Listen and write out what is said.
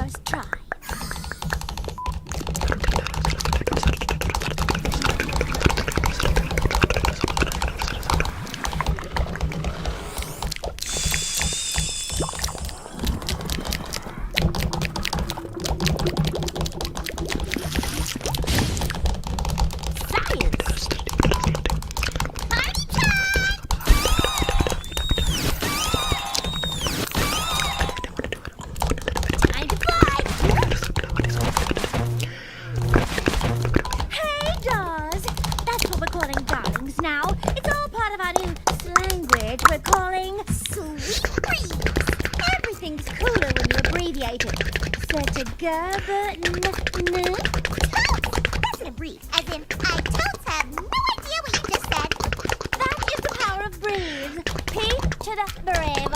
first try. Now, it's all part of our new language we're calling Sweet Breeze. Everything's cooler when you abbreviate it. Such a That's an abbrev, as in, I don't have no idea what you just said. That is the power of breeze. P to the brave.